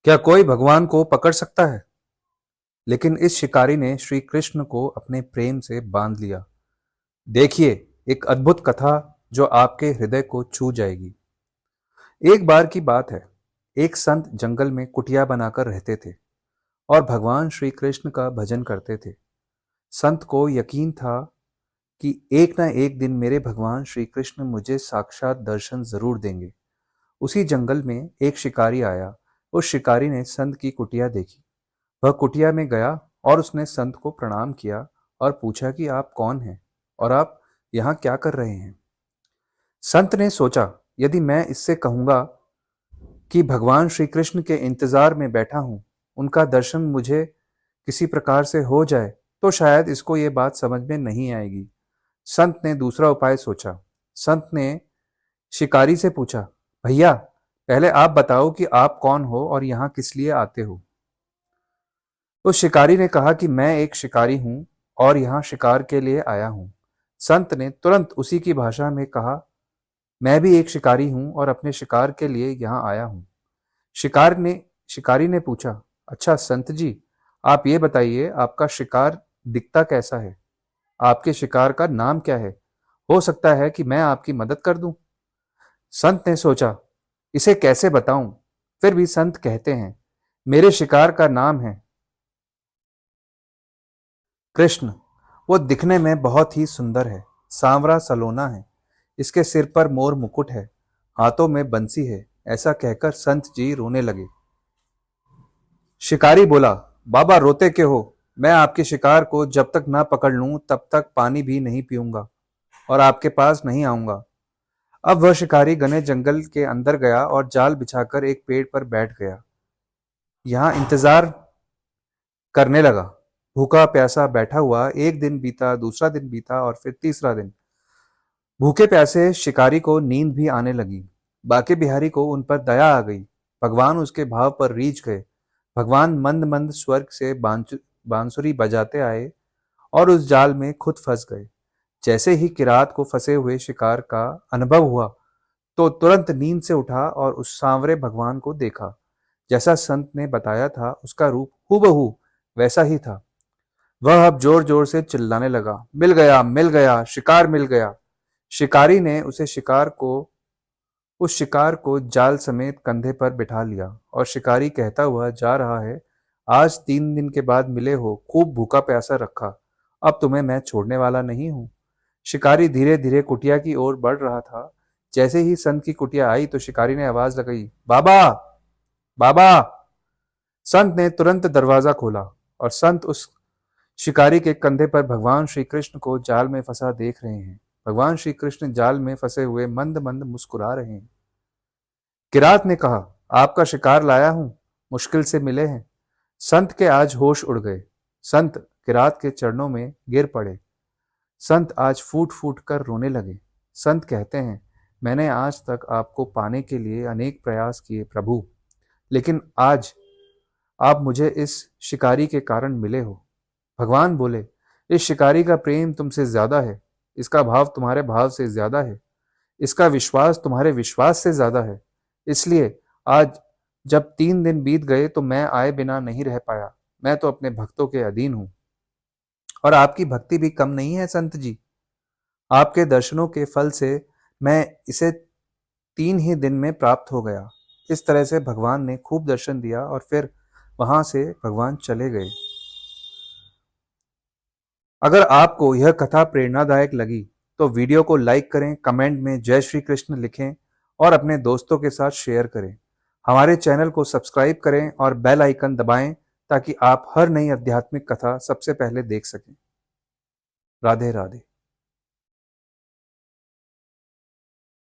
क्या कोई भगवान को पकड़ सकता है? लेकिन इस शिकारी ने श्री कृष्ण को अपने प्रेम से बांध लिया। देखिए, एक अद्भुत कथा जो आपके हृदय को छू जाएगी। एक बार की बात है, एक संत जंगल में कुटिया बनाकर रहते थे और भगवान श्री कृष्ण का भजन करते थे। संत को यकीन था कि एक न एक दिन मेरे भगवान श्री कृष्ण मुझे साक्षात दर्शन जरूर देंगे। उसी जंगल में एक शिकारी आया। उस शिकारी ने संत की कुटिया देखी। वह कुटिया में गया और उसने संत को प्रणाम किया और पूछा कि आप कौन हैं और आप यहाँ क्या कर रहे हैं। संत ने सोचा, यदि मैं इससे कहूंगा कि भगवान श्री कृष्ण के इंतजार में बैठा हूं, उनका दर्शन मुझे किसी प्रकार से हो जाए, तो शायद इसको ये बात समझ में नहीं आएगी। संत ने दूसरा उपाय सोचा। संत ने शिकारी से पूछा, भैया, पहले आप बताओ कि आप कौन हो और यहाँ किस लिए आते हो। तो शिकारी ने कहा कि मैं एक शिकारी हूं और यहाँ शिकार के लिए आया हूं। संत ने तुरंत उसी की भाषा में कहा, मैं भी एक शिकारी हूं और अपने शिकार के लिए यहाँ आया हूं। शिकारी ने पूछा, अच्छा संत जी, आप ये बताइए, आपका शिकार दिखता कैसा है? आपके शिकार का नाम क्या है? हो सकता है कि मैं आपकी मदद कर दूं। संत ने सोचा, इसे कैसे बताऊं? फिर भी संत कहते हैं, मेरे शिकार का नाम है कृष्ण। वो दिखने में बहुत ही सुंदर है, सांवरा सलोना है, इसके सिर पर मोर मुकुट है, हाथों में बंसी है। ऐसा कहकर संत जी रोने लगे। शिकारी बोला, बाबा रोते क्यों हो? मैं आपके शिकार को जब तक ना पकड़ लूं तब तक पानी भी नहीं पीऊंगा और आपके पास नहीं आऊंगा। अब वह शिकारी घने जंगल के अंदर गया और जाल बिछाकर एक पेड़ पर बैठ गया। यहाँ इंतजार करने लगा। भूखा प्यासा बैठा हुआ एक दिन बीता, दूसरा दिन बीता और फिर तीसरा दिन। भूखे प्यासे शिकारी को नींद भी आने लगी। बाके बिहारी को उन पर दया आ गई। भगवान उसके भाव पर रीझ गए। भगवान मंद मंद स्वर्ग से बांसुरी बजाते आए और उस जाल में खुद फंस गए। जैसे ही किरात को फंसे हुए शिकार का अनुभव हुआ तो तुरंत नींद से उठा और उस सांवरे भगवान को देखा। जैसा संत ने बताया था, उसका रूप हूबहू वैसा ही था। वह अब जोर जोर से चिल्लाने लगा, मिल गया, मिल गया, शिकार मिल गया। शिकारी ने उस शिकार को जाल समेत कंधे पर बिठा लिया और शिकारी कहता हुआ जा रहा है, आज 3 दिन के बाद मिले हो, खूब भूखा प्यासा रखा, अब तुम्हें मैं छोड़ने वाला नहीं हूं। शिकारी धीरे धीरे कुटिया की ओर बढ़ रहा था। जैसे ही संत की कुटिया आई तो शिकारी ने आवाज लगाई, बाबा, बाबा। संत ने तुरंत दरवाजा खोला और संत उस शिकारी के कंधे पर भगवान श्री कृष्ण को जाल में फंसा देख रहे हैं। भगवान श्री कृष्ण जाल में फंसे हुए मंद मंद मुस्कुरा रहे हैं। किरात ने कहा, आपका शिकार लाया हूं, मुश्किल से मिले हैं। संत के आज होश उड़ गए। संत किरात के चरणों में गिर पड़े। संत आज फूट फूट कर रोने लगे। संत कहते हैं, मैंने आज तक आपको पाने के लिए अनेक प्रयास किए प्रभु, लेकिन आज आप मुझे इस शिकारी के कारण मिले हो। भगवान बोले, इस शिकारी का प्रेम तुमसे ज्यादा है, इसका भाव तुम्हारे भाव से ज्यादा है, इसका विश्वास तुम्हारे विश्वास से ज्यादा है। इसलिए आज जब 3 दिन बीत गए तो मैं आए बिना नहीं रह पाया। मैं तो अपने भक्तों के अधीन हूं और आपकी भक्ति भी कम नहीं है संत जी। आपके दर्शनों के फल से मैं इसे 3 ही दिन में प्राप्त हो गया। इस तरह से भगवान ने खूब दर्शन दिया और फिर वहां से भगवान चले गए। अगर आपको यह कथा प्रेरणादायक लगी तो वीडियो को लाइक करें, कमेंट में जय श्री कृष्ण लिखें और अपने दोस्तों के साथ शेयर करें। हमारे चैनल को सब्सक्राइब करें और बेल आइकन दबाएं ताकि आप हर नई आध्यात्मिक कथा सबसे पहले देख सकें। राधे राधे।